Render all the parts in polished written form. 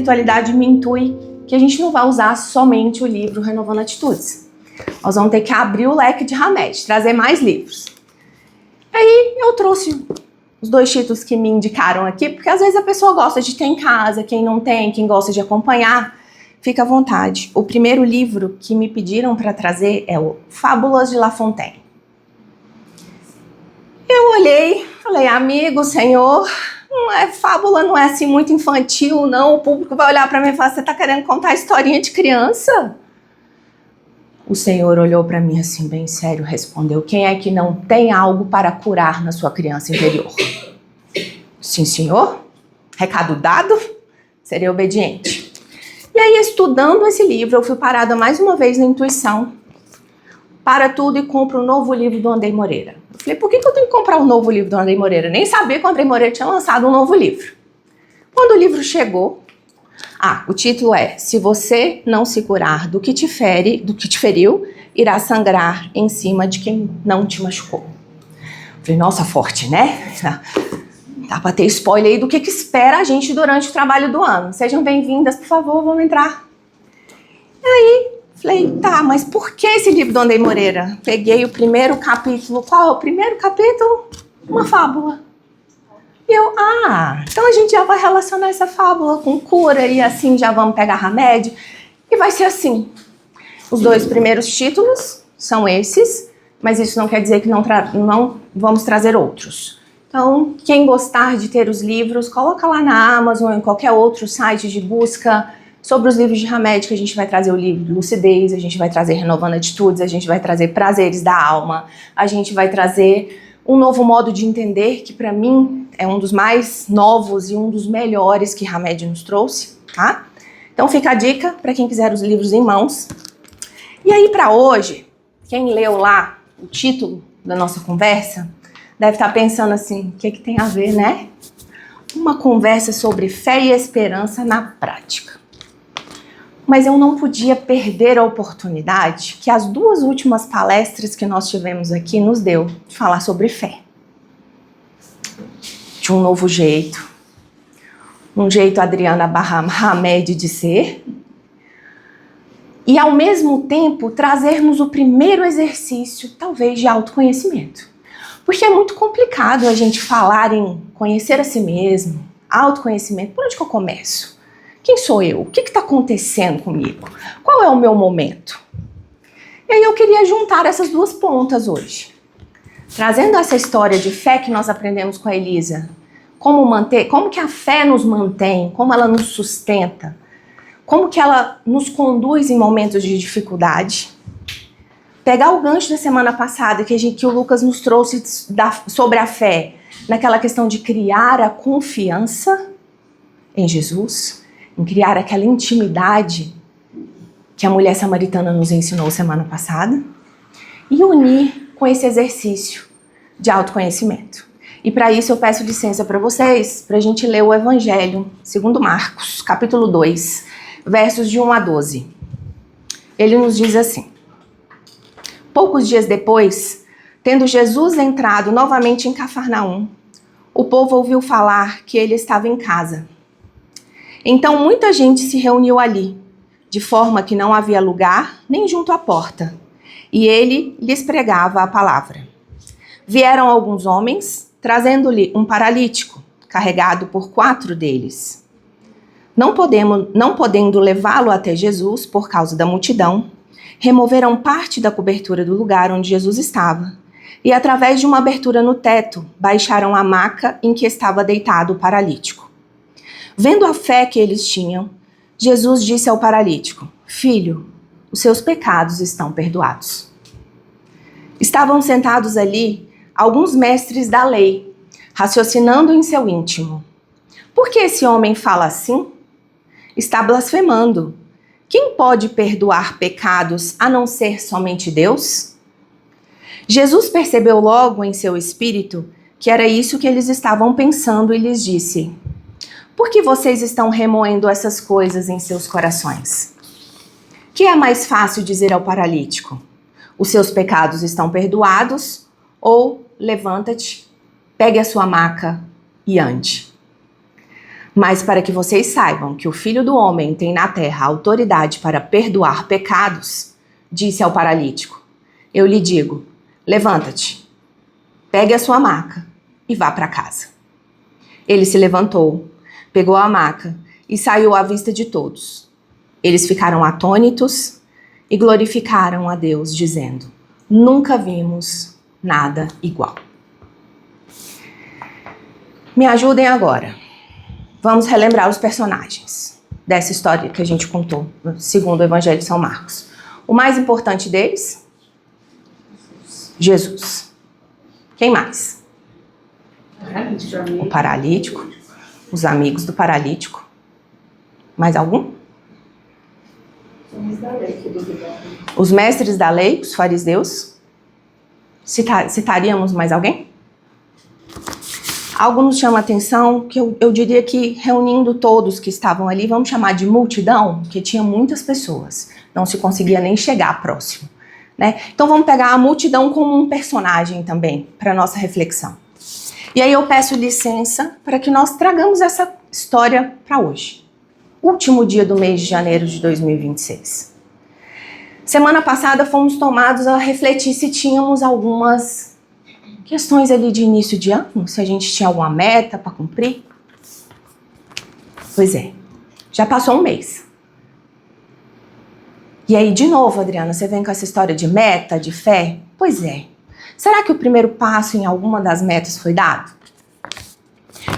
espiritualidade me intui que a gente não vai usar somente o livro Renovando Atitudes. Nós vamos ter que abrir o leque de Hamed, trazer mais livros. Aí eu trouxe os 2 títulos que me indicaram aqui, porque às vezes a pessoa gosta de ter em casa, quem não tem, quem gosta de acompanhar, fica à vontade. O primeiro livro que me pediram para trazer é o Fábulas de La Fontaine. Eu olhei, falei, amigo, senhor, fábula não é assim muito infantil, não. O público vai olhar para mim e falar, você está querendo contar historinha de criança? O senhor olhou para mim assim, bem sério, respondeu, quem é que não tem algo para curar na sua criança interior? Sim, senhor. Recado dado, serei obediente. E aí, estudando esse livro, eu fui parada mais uma vez na intuição. Para tudo e compro um novo livro do Andrei Moreira. Eu falei, por que eu tenho que comprar um novo livro do Andrei Moreira? Nem sabia que o Andrei Moreira tinha lançado um novo livro. Quando o livro chegou, o título é Se você não se curar do que te feriu, irá sangrar em cima de quem não te machucou. Eu falei, nossa, forte, né? Dá pra ter spoiler aí do que espera a gente durante o trabalho do ano. Sejam bem-vindas, por favor, vamos entrar. E aí, falei, tá, mas por que esse livro do Andrei Moreira? Peguei o primeiro capítulo. Qual é o primeiro capítulo? Uma fábula. E eu, então a gente já vai relacionar essa fábula com cura e assim já vamos pegar remédio. E vai ser assim. Os 2 primeiros títulos são esses, mas isso não quer dizer que não vamos trazer outros. Então, quem gostar de ter os livros, coloca lá na Amazon ou em qualquer outro site de busca sobre os livros de Hamed, que a gente vai trazer o livro Lucidez, a gente vai trazer Renovando Atitudes, a gente vai trazer Prazeres da Alma, a gente vai trazer um novo modo de entender, que para mim é um dos mais novos e um dos melhores que Hamed nos trouxe, tá? Então fica a dica para quem quiser os livros em mãos. E aí para hoje, quem leu lá o título da nossa conversa, deve estar pensando assim, o que tem a ver, né? Uma conversa sobre fé e esperança na prática. Mas eu não podia perder a oportunidade que as 2 últimas palestras que nós tivemos aqui nos deu de falar sobre fé. De um novo jeito. Um jeito Adriana Hamed de ser. E ao mesmo tempo trazermos o primeiro exercício, talvez, de autoconhecimento. Porque é muito complicado a gente falar em conhecer a si mesmo, autoconhecimento. Por onde que eu começo? Quem sou eu? O que está acontecendo comigo? Qual é o meu momento? E aí eu queria juntar essas 2 pontas hoje. Trazendo essa história de fé que nós aprendemos com a Elisa. Como que a fé nos mantém, como ela nos sustenta, como que ela nos conduz em momentos de dificuldade. Pegar o gancho da semana passada que o Lucas nos trouxe sobre a fé, naquela questão de criar a confiança em Jesus, em criar aquela intimidade que a mulher samaritana nos ensinou semana passada, e unir com esse exercício de autoconhecimento. E para isso eu peço licença para vocês, para a gente ler o Evangelho segundo Marcos, capítulo 2, versos de 1 a 12. Ele nos diz assim: poucos dias depois, tendo Jesus entrado novamente em Cafarnaum, o povo ouviu falar que ele estava em casa. Então muita gente se reuniu ali, de forma que não havia lugar nem junto à porta, e ele lhes pregava a palavra. Vieram alguns homens, trazendo-lhe um paralítico, carregado por 4 deles. Não podendo levá-lo até Jesus por causa da multidão, removeram parte da cobertura do lugar onde Jesus estava, e através de uma abertura no teto, baixaram a maca em que estava deitado o paralítico. Vendo a fé que eles tinham, Jesus disse ao paralítico: Filho, os seus pecados estão perdoados. Estavam sentados ali alguns mestres da lei, raciocinando em seu íntimo: por que esse homem fala assim? Está blasfemando. Quem pode perdoar pecados a não ser somente Deus? Jesus percebeu logo em seu espírito que era isso que eles estavam pensando e lhes disse: por que vocês estão remoendo essas coisas em seus corações? Que é mais fácil dizer ao paralítico: os seus pecados estão perdoados, ou levanta-te, pegue a sua maca e ande? Mas para que vocês saibam que o Filho do Homem tem na terra autoridade para perdoar pecados, disse ao paralítico, eu lhe digo, levanta-te, pegue a sua maca e vá para casa. Ele se levantou, pegou a maca e saiu à vista de todos. Eles ficaram atônitos e glorificaram a Deus, dizendo, nunca vimos nada igual. Me ajudem agora. Vamos relembrar os personagens dessa história que a gente contou, segundo o Evangelho de São Marcos. O mais importante deles? Jesus. Quem mais? O paralítico. Os amigos do paralítico. Mais algum? Os mestres da lei, os fariseus. Citaríamos mais alguém? Algo nos chama a atenção, que eu diria que reunindo todos que estavam ali, vamos chamar de multidão, porque tinha muitas pessoas, não se conseguia nem chegar próximo, né? Então vamos pegar a multidão como um personagem também, para nossa reflexão. E aí eu peço licença para que nós tragamos essa história para hoje. Último dia do mês de janeiro de 2026. Semana passada fomos tomados a refletir se tínhamos algumas questões ali de início de ano, se a gente tinha alguma meta para cumprir. Pois é, já passou um mês. E aí, de novo, Adriana, você vem com essa história de meta, de fé? Pois é. Será que o primeiro passo em alguma das metas foi dado?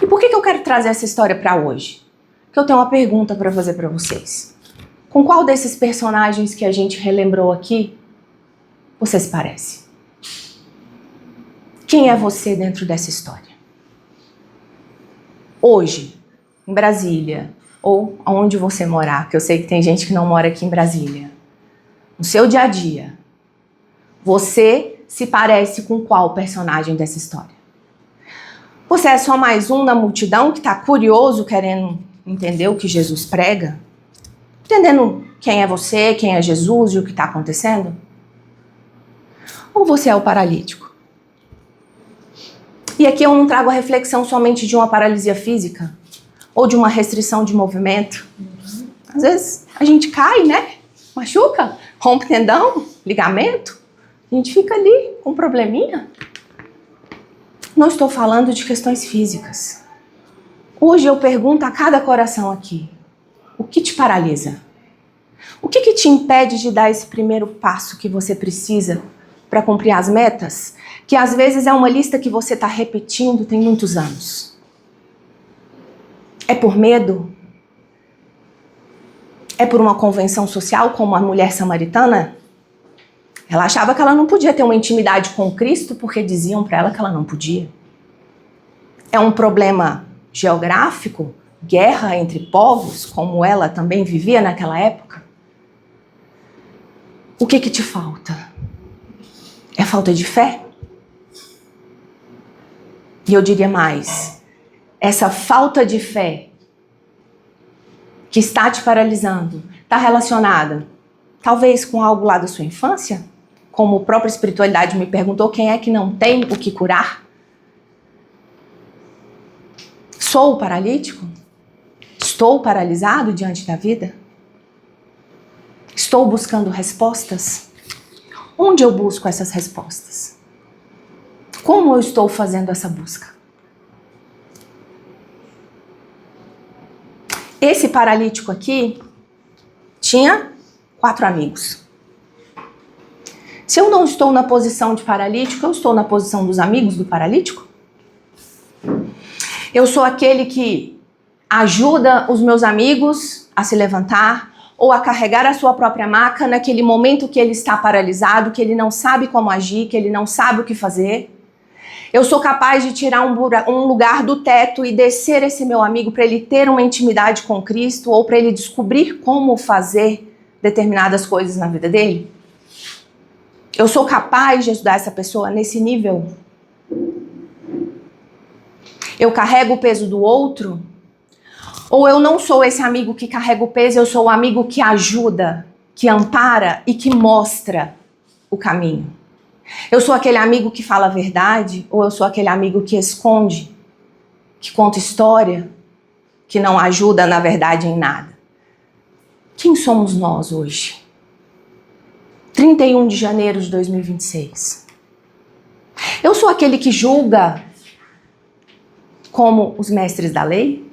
E por que eu quero trazer essa história para hoje? Porque eu tenho uma pergunta para fazer para vocês. Com qual desses personagens que a gente relembrou aqui você se parece? Quem é você dentro dessa história? Hoje, em Brasília, ou onde você morar, que eu sei que tem gente que não mora aqui em Brasília, no seu dia a dia, você se parece com qual personagem dessa história? Você é só mais um na multidão que está curioso, querendo entender o que Jesus prega? Entendendo quem é você, quem é Jesus e o que está acontecendo? Ou você é o paralítico? E aqui eu não trago a reflexão somente de uma paralisia física ou de uma restrição de movimento. Às vezes a gente cai, né? Machuca, rompe tendão, ligamento. A gente fica ali com um probleminha. Não estou falando de questões físicas. Hoje eu pergunto a cada coração aqui, o que te paralisa? O que te impede de dar esse primeiro passo que você precisa para cumprir as metas? Que às vezes é uma lista que você está repetindo tem muitos anos. É por medo? É por uma convenção social, como a mulher samaritana? Ela achava que ela não podia ter uma intimidade com Cristo porque diziam para ela que ela não podia. É um problema geográfico? Guerra entre povos, como ela também vivia naquela época? O que te falta? É falta de fé? E eu diria mais, essa falta de fé que está te paralisando, está relacionada talvez com algo lá da sua infância? Como a própria espiritualidade me perguntou, quem é que não tem o que curar? Sou paralítico? Estou paralisado diante da vida? Estou buscando respostas? Onde eu busco essas respostas? Como eu estou fazendo essa busca? Esse paralítico aqui tinha 4 amigos. Se eu não estou na posição de paralítico, eu estou na posição dos amigos do paralítico? Eu sou aquele que ajuda os meus amigos a se levantar ou a carregar a sua própria maca naquele momento que ele está paralisado, que ele não sabe como agir, que ele não sabe o que fazer? Eu sou capaz de tirar um lugar do teto e descer esse meu amigo para ele ter uma intimidade com Cristo ou para ele descobrir como fazer determinadas coisas na vida dele? Eu sou capaz de ajudar essa pessoa nesse nível? Eu carrego o peso do outro? Ou eu não sou esse amigo que carrega o peso, eu sou o amigo que ajuda, que ampara e que mostra o caminho? Eu sou aquele amigo que fala a verdade ou eu sou aquele amigo que esconde, que conta história, que não ajuda, na verdade, em nada. Quem somos nós hoje? 31 de janeiro de 2026. Eu sou aquele que julga como os mestres da lei?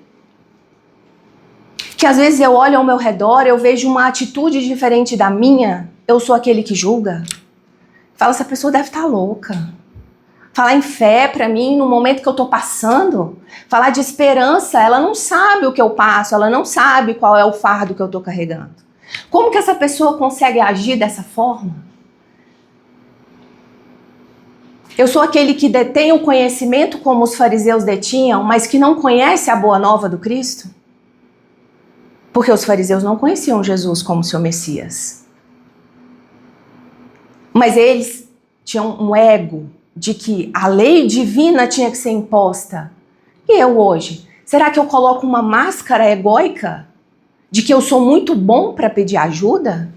Que às vezes eu olho ao meu redor, eu vejo uma atitude diferente da minha, eu sou aquele que julga? Fala, essa pessoa deve estar louca. Falar em fé para mim no momento que eu estou passando, falar de esperança, ela não sabe o que eu passo, ela não sabe qual é o fardo que eu estou carregando. Como que essa pessoa consegue agir dessa forma? Eu sou aquele que detém o conhecimento como os fariseus detinham, mas que não conhece a boa nova do Cristo? Porque os fariseus não conheciam Jesus como seu Messias. Mas eles tinham um ego de que a lei divina tinha que ser imposta. E eu hoje? Será que eu coloco uma máscara egóica de que eu sou muito bom para pedir ajuda?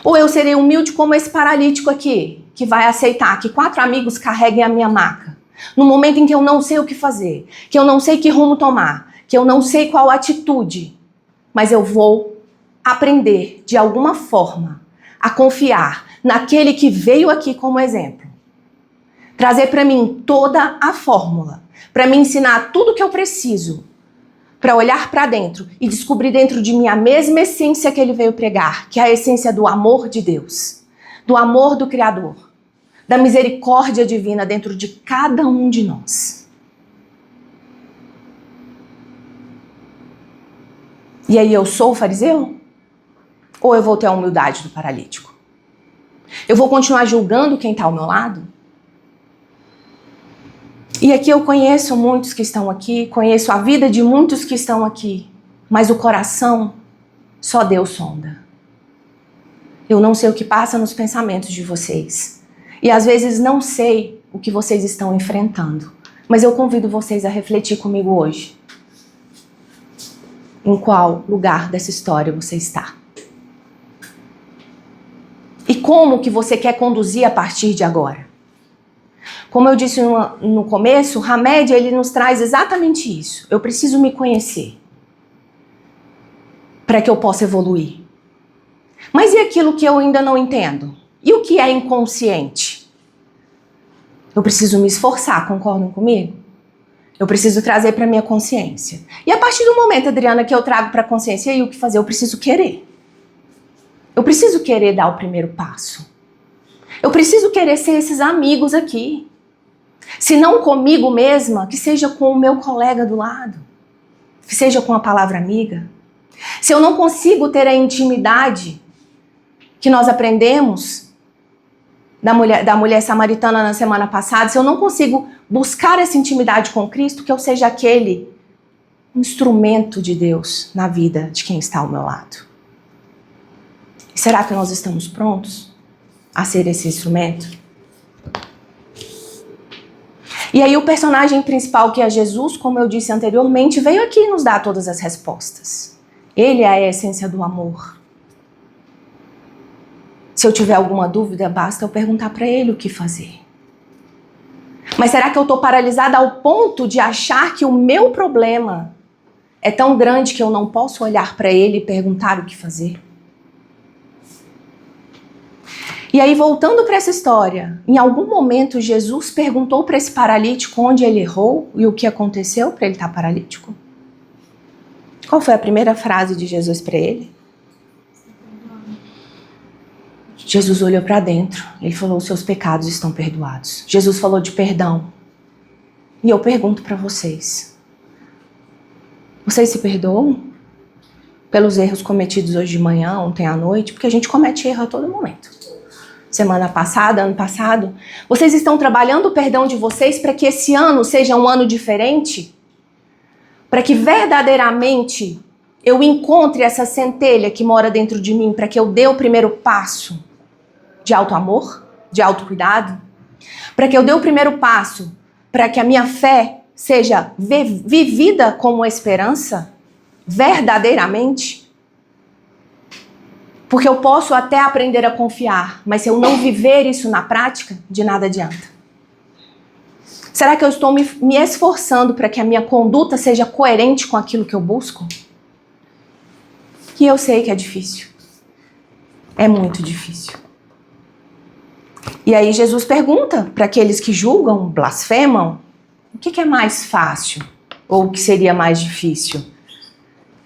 Ou eu serei humilde como esse paralítico aqui, que vai aceitar que 4 amigos carreguem a minha maca, no momento em que eu não sei o que fazer, que eu não sei que rumo tomar, que eu não sei qual atitude, mas eu vou aprender de alguma forma a confiar naquele que veio aqui como exemplo. Trazer para mim toda a fórmula, para me ensinar tudo o que eu preciso, para olhar para dentro e descobrir dentro de mim a mesma essência que ele veio pregar, que é a essência do amor de Deus, do amor do Criador, da misericórdia divina dentro de cada um de nós. E aí eu sou o fariseu? Ou eu vou ter a humildade do paralítico? Eu vou continuar julgando quem está ao meu lado? E aqui eu conheço muitos que estão aqui, conheço a vida de muitos que estão aqui, mas o coração só Deus sonda. Eu não sei o que passa nos pensamentos de vocês. E às vezes não sei o que vocês estão enfrentando. Mas eu convido vocês a refletir comigo hoje. Em qual lugar dessa história você está? E como que você quer conduzir a partir de agora? Como eu disse no começo, o Hamed, ele nos traz exatamente isso. Eu preciso me conhecer para que eu possa evoluir. Mas e aquilo que eu ainda não entendo? E o que é inconsciente? Eu preciso me esforçar, concordam comigo? Eu preciso trazer para minha consciência. E a partir do momento, Adriana, que eu trago para a consciência, e o que fazer? Eu preciso querer. Eu preciso querer dar o primeiro passo. Eu preciso querer ser esses amigos aqui. Se não comigo mesma, que seja com o meu colega do lado. Que seja com a palavra amiga. Se eu não consigo ter a intimidade que nós aprendemos da mulher samaritana na semana passada, se eu não consigo buscar essa intimidade com Cristo, que eu seja aquele instrumento de Deus na vida de quem está ao meu lado. Será que nós estamos prontos a ser esse instrumento? E aí o personagem principal, que é Jesus, como eu disse anteriormente, veio aqui nos dar todas as respostas. Ele é a essência do amor. Se eu tiver alguma dúvida, basta eu perguntar para ele o que fazer. Mas será que eu estou paralisada ao ponto de achar que o meu problema é tão grande que eu não posso olhar para ele e perguntar o que fazer? E aí, voltando para essa história, em algum momento Jesus perguntou para esse paralítico onde ele errou e o que aconteceu para ele estar paralítico? Qual foi a primeira frase de Jesus para ele? Jesus olhou para dentro, ele falou, os seus pecados estão perdoados. Jesus falou de perdão. E eu pergunto para vocês, vocês se perdoam pelos erros cometidos hoje de manhã, ontem à noite? Porque a gente comete erro a todo momento. Semana passada, ano passado. Vocês estão trabalhando o perdão de vocês para que esse ano seja um ano diferente? Para que verdadeiramente eu encontre essa centelha que mora dentro de mim, para que eu dê o primeiro passo de auto-amor, de autocuidado? Para que eu dê o primeiro passo, para que a minha fé seja vivida como esperança, verdadeiramente? Porque eu posso até aprender a confiar, mas se eu não viver isso na prática, de nada adianta. Será que eu estou me esforçando para que a minha conduta seja coerente com aquilo que eu busco? E eu sei que é difícil. É muito difícil. E aí Jesus pergunta para aqueles que julgam, blasfemam, o que é mais fácil? Ou o que seria mais difícil?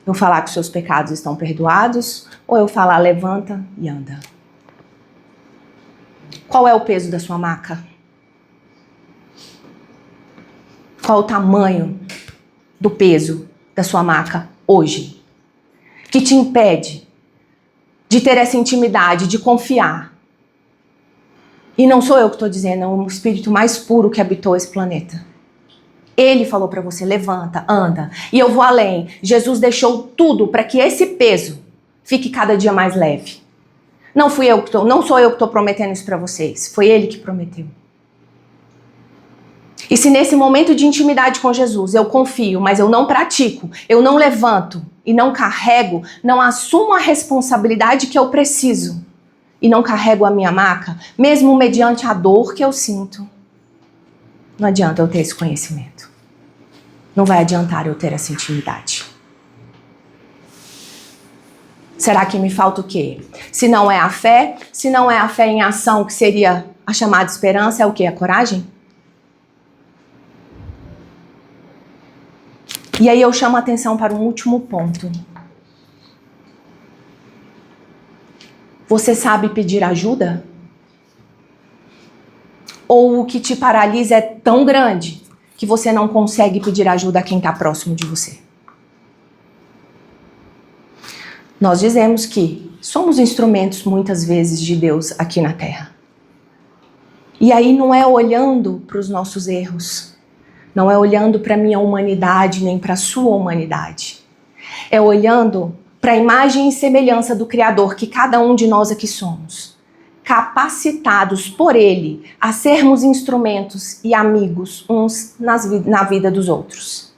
Eu falar que os seus pecados estão perdoados? Ou eu falar, levanta e anda? Qual é o peso da sua maca? Qual o tamanho do peso da sua maca hoje? Que te impede de ter essa intimidade, de confiar. E não sou eu que estou dizendo, é o espírito mais puro que habitou esse planeta. Ele falou para você, levanta, anda. E eu vou além. Jesus deixou tudo para que esse peso fique cada dia mais leve. Não sou eu que estou prometendo isso para vocês. Foi Ele que prometeu. E se nesse momento de intimidade com Jesus eu confio, mas eu não pratico, eu não levanto e não carrego, não assumo a responsabilidade que eu preciso e não carrego a minha maca, mesmo mediante a dor que eu sinto, não adianta eu ter esse conhecimento. Não vai adiantar eu ter essa intimidade. Será que me falta o quê? Se não é a fé em ação, que seria a chamada esperança, é o quê? A coragem? E aí eu chamo a atenção para um último ponto. Você sabe pedir ajuda? Ou o que te paralisa é tão grande que você não consegue pedir ajuda a quem está próximo de você? Nós dizemos que somos instrumentos muitas vezes de Deus aqui na Terra. E aí não é olhando para os nossos erros, não é olhando para a minha humanidade nem para a sua humanidade. É olhando para a imagem e semelhança do Criador que cada um de nós aqui somos, capacitados por Ele a sermos instrumentos e amigos uns na vida dos outros.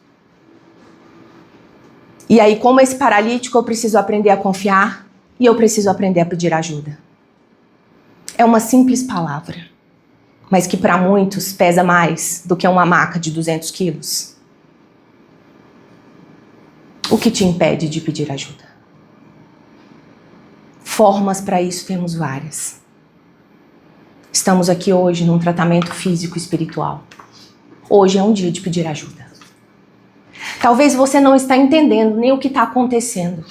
E aí, como esse paralítico, eu preciso aprender a confiar e eu preciso aprender a pedir ajuda. É uma simples palavra, mas que para muitos pesa mais do que uma maca de 200 quilos. O que te impede de pedir ajuda? Formas para isso temos várias. Estamos aqui hoje num tratamento físico e espiritual. Hoje é um dia de pedir ajuda. Talvez você não está entendendo nem o que está acontecendo.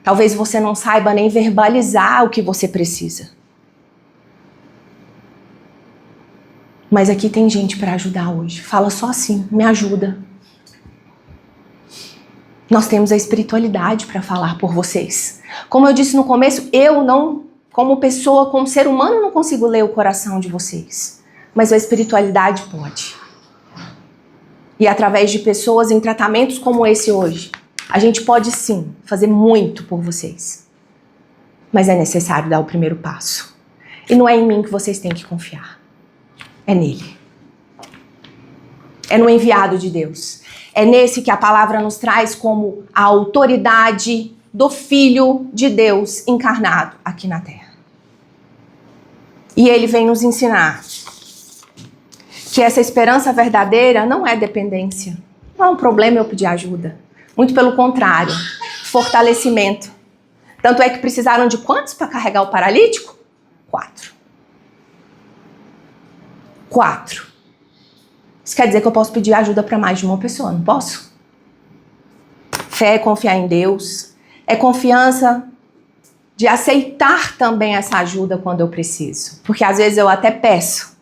Talvez você não saiba nem verbalizar o que você precisa. Mas aqui tem gente para ajudar hoje. Fala só assim, me ajuda. Nós temos a espiritualidade para falar por vocês. Como eu disse no começo, eu não, como pessoa, como ser humano, não consigo ler o coração de vocês. Mas a espiritualidade pode. E através de pessoas em tratamentos como esse hoje, a gente pode sim fazer muito por vocês. Mas é necessário dar o primeiro passo. E não é em mim que vocês têm que confiar. É nele. É no enviado de Deus. É nesse que a palavra nos traz como a autoridade do Filho de Deus encarnado aqui na Terra. E ele vem nos ensinar que essa esperança verdadeira não é dependência. Não é um problema eu pedir ajuda. Muito pelo contrário, fortalecimento. Tanto é que precisaram de quantos para carregar o paralítico? 4. 4. Isso quer dizer que eu posso pedir ajuda para mais de uma pessoa, não posso? Fé é confiar em Deus. É confiança de aceitar também essa ajuda quando eu preciso. Porque às vezes eu até peço,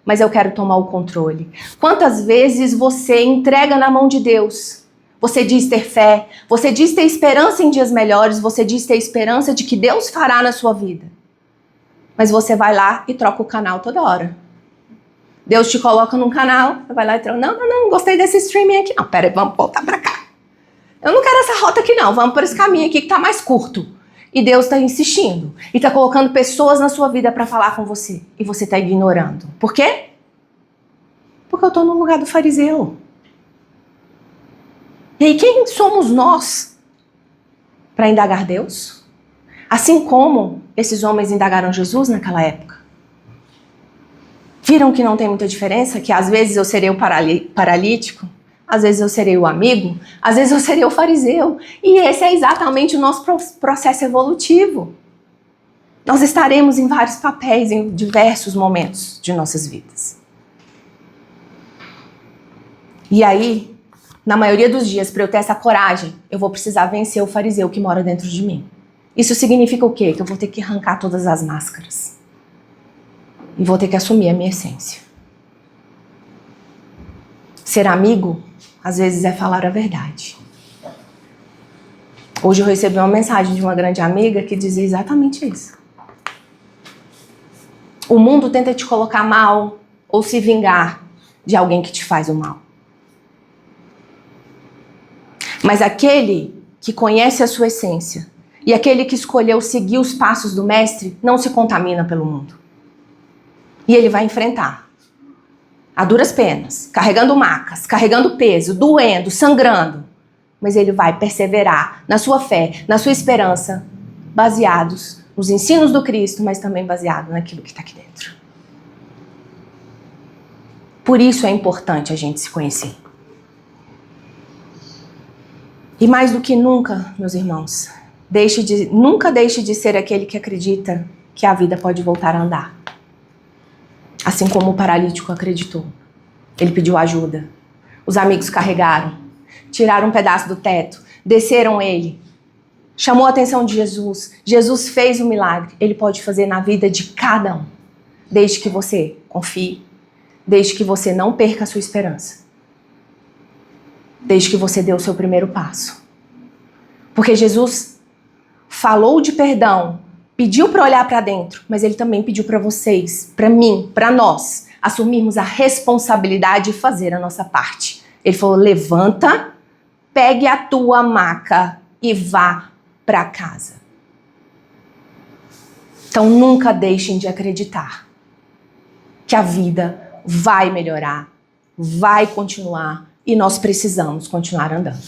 mas eu quero tomar o controle. Quantas vezes você entrega na mão de Deus? Você diz ter fé, você diz ter esperança em dias melhores, você diz ter esperança de que Deus fará na sua vida. Mas você vai lá e troca o canal toda hora. Deus te coloca num canal, você vai lá e troca. Não gostei desse streaming aqui não. Pera aí, vamos voltar pra cá. Eu não quero essa rota aqui não, vamos por esse caminho aqui que tá mais curto. E Deus está insistindo. E está colocando pessoas na sua vida para falar com você. E você está ignorando. Por quê? Porque eu estou no lugar do fariseu. E aí, quem somos nós para indagar Deus? Assim como esses homens indagaram Jesus naquela época. Viram que não tem muita diferença? Que às vezes eu serei o paralítico, às vezes eu serei o amigo, às vezes eu serei o fariseu. E esse é exatamente o nosso processo evolutivo. Nós estaremos em vários papéis em diversos momentos de nossas vidas. E aí, na maioria dos dias, para eu ter essa coragem, eu vou precisar vencer o fariseu que mora dentro de mim. Isso significa o quê? Que eu vou ter que arrancar todas as máscaras. E vou ter que assumir a minha essência. Ser amigo, às vezes, é falar a verdade. Hoje eu recebi uma mensagem de uma grande amiga que dizia exatamente isso. O mundo tenta te colocar mal ou se vingar de alguém que te faz o mal. Mas aquele que conhece a sua essência e aquele que escolheu seguir os passos do mestre não se contamina pelo mundo. E ele vai enfrentar, a duras penas, carregando macas, carregando peso, doendo, sangrando. Mas ele vai perseverar na sua fé, na sua esperança, baseados nos ensinos do Cristo, mas também baseado naquilo que está aqui dentro. Por isso é importante a gente se conhecer. E mais do que nunca, meus irmãos, nunca deixe de ser aquele que acredita que a vida pode voltar a andar. Assim como o paralítico acreditou. Ele pediu ajuda. Os amigos carregaram, tiraram um pedaço do teto, desceram ele. Chamou a atenção de Jesus. Jesus fez o milagre. Ele pode fazer na vida de cada um. Desde que você confie. Desde que você não perca a sua esperança. Desde que você dê o seu primeiro passo. Porque Jesus falou de perdão, pediu para olhar para dentro, mas ele também pediu para vocês, para mim, para nós, assumirmos a responsabilidade e fazer a nossa parte. Ele falou, levanta, pegue a tua maca e vá para casa. Então nunca deixem de acreditar que a vida vai melhorar, vai continuar e nós precisamos continuar andando.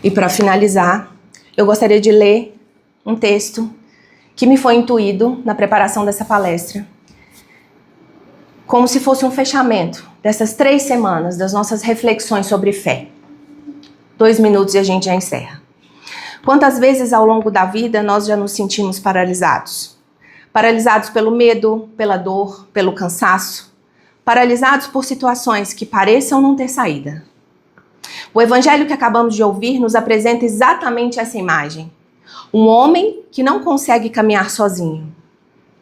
E para finalizar, eu gostaria de ler um texto que me foi intuído na preparação dessa palestra, como se fosse um fechamento dessas 3 semanas das nossas reflexões sobre fé. 2 minutos e a gente já encerra. Quantas vezes ao longo da vida nós já nos sentimos paralisados? Paralisados pelo medo, pela dor, pelo cansaço. Paralisados por situações que pareçam não ter saída. O evangelho que acabamos de ouvir nos apresenta exatamente essa imagem. Um homem que não consegue caminhar sozinho,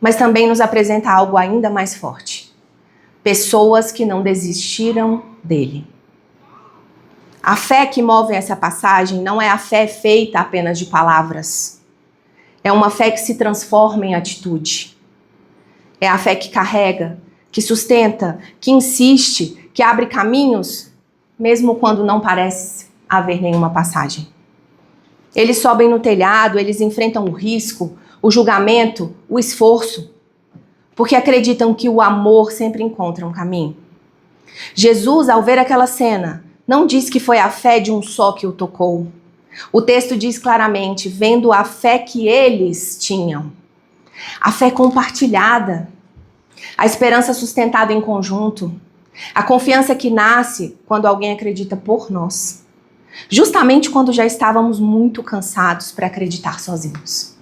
mas também nos apresenta algo ainda mais forte. Pessoas que não desistiram dele. A fé que move essa passagem não é a fé feita apenas de palavras. É uma fé que se transforma em atitude. É a fé que carrega, que sustenta, que insiste, que abre caminhos, mesmo quando não parece haver nenhuma passagem. Eles sobem no telhado, eles enfrentam o risco, o julgamento, o esforço, porque acreditam que o amor sempre encontra um caminho. Jesus, ao ver aquela cena, não diz que foi a fé de um só que o tocou. O texto diz claramente, vendo a fé que eles tinham. A fé compartilhada, a esperança sustentada em conjunto, a confiança que nasce quando alguém acredita por nós. Justamente quando já estávamos muito cansados para acreditar sozinhos.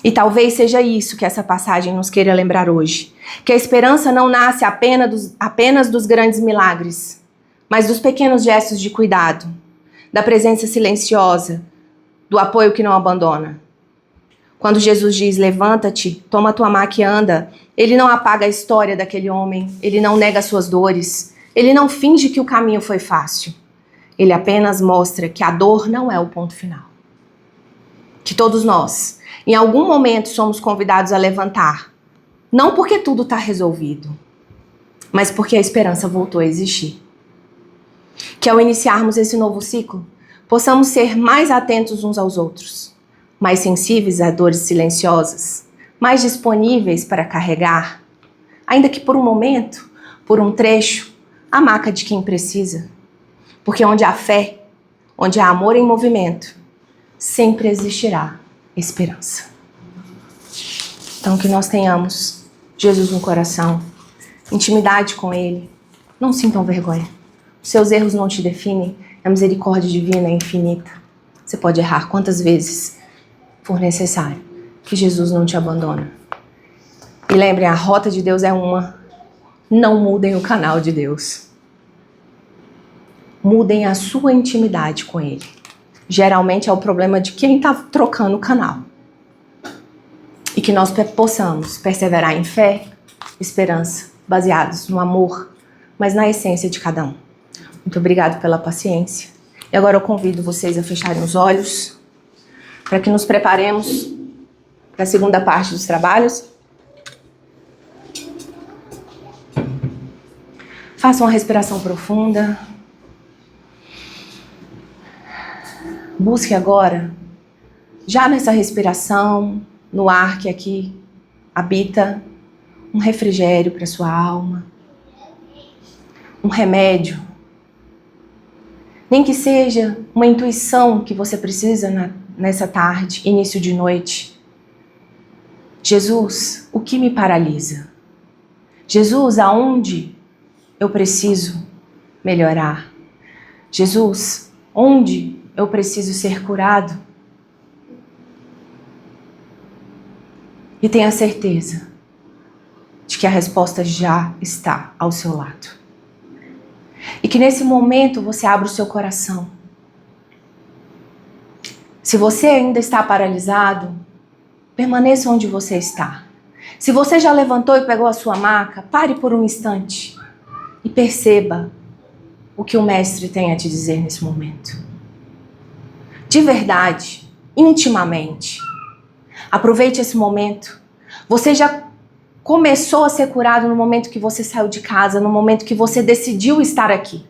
E talvez seja isso que essa passagem nos queira lembrar hoje. Que a esperança não nasce apenas dos grandes milagres, mas dos pequenos gestos de cuidado, da presença silenciosa, do apoio que não abandona. Quando Jesus diz, levanta-te, toma tua maca e anda, ele não apaga a história daquele homem, ele não nega suas dores, ele não finge que o caminho foi fácil. Ele apenas mostra que a dor não é o ponto final. Que todos nós, em algum momento, somos convidados a levantar. Não porque tudo está resolvido, mas porque a esperança voltou a existir. Que ao iniciarmos esse novo ciclo, possamos ser mais atentos uns aos outros, mais sensíveis a dores silenciosas, mais disponíveis para carregar, ainda que por um momento, por um trecho, a maca de quem precisa. Porque onde há fé, onde há amor em movimento, sempre existirá esperança. Então que nós tenhamos Jesus no coração, intimidade com Ele. Não sintam vergonha. Os seus erros não te definem. A misericórdia divina é infinita. Você pode errar quantas vezes for necessário, que Jesus não te abandona. E lembrem, a rota de Deus é uma. Não mudem o canal de Deus. Mudem a sua intimidade com Ele. Geralmente é o problema de quem está trocando o canal. E que nós possamos perseverar em fé, esperança, baseados no amor, mas na essência de cada um. Muito obrigado pela paciência. E agora eu convido vocês a fecharem os olhos para que nos preparemos para a segunda parte dos trabalhos. Faça uma respiração profunda. Busque agora, já nessa respiração, no ar que aqui habita, um refrigério para sua alma, um remédio. Nem que seja uma intuição que você precisa nessa tarde, início de noite. Jesus, o que me paralisa? Jesus, aonde eu preciso melhorar? Jesus, onde eu preciso ser curado? E tenha certeza de que a resposta já está ao seu lado. E que nesse momento você abra o seu coração. Se você ainda está paralisado, permaneça onde você está. Se você já levantou e pegou a sua maca, pare por um instante e perceba o que o Mestre tem a te dizer nesse momento. De verdade, intimamente, aproveite esse momento. Você já começou a ser curado no momento que você saiu de casa, no momento que você decidiu estar aqui.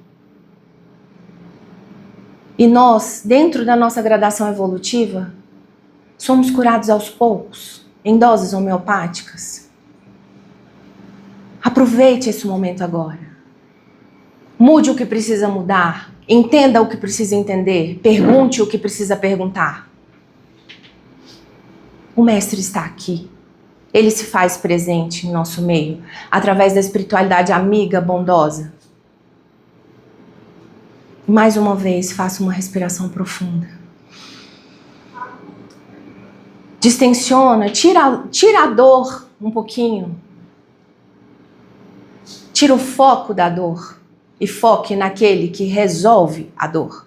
E nós, dentro da nossa gradação evolutiva, somos curados aos poucos, em doses homeopáticas. Aproveite esse momento agora. Mude o que precisa mudar. Entenda o que precisa entender. Pergunte o que precisa perguntar. O Mestre está aqui. Ele se faz presente em nosso meio, através da espiritualidade amiga, bondosa. Mais uma vez, faça uma respiração profunda. Distensiona, tira a dor um pouquinho. Tira o foco da dor e foque naquele que resolve a dor.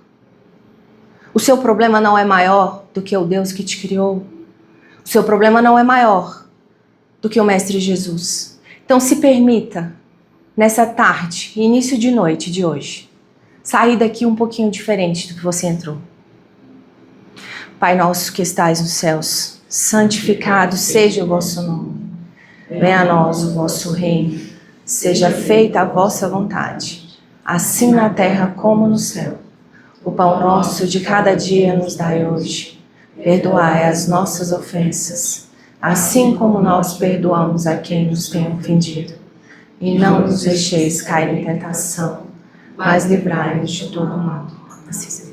O seu problema não é maior do que o Deus que te criou. O seu problema não é maior do que o Mestre Jesus. Então se permita, nessa tarde, início de noite de hoje, sair daqui um pouquinho diferente do que você entrou. Pai nosso que estais nos céus, santificado seja o vosso nome. Venha a nós o vosso reino. Seja feita a vossa vontade, assim na terra como no céu. O pão nosso de cada dia nos dai hoje. Perdoai as nossas ofensas, assim como nós perdoamos a quem nos tem ofendido. E não nos deixeis cair em tentação, mas livrai-nos de todo mal. Assim seja.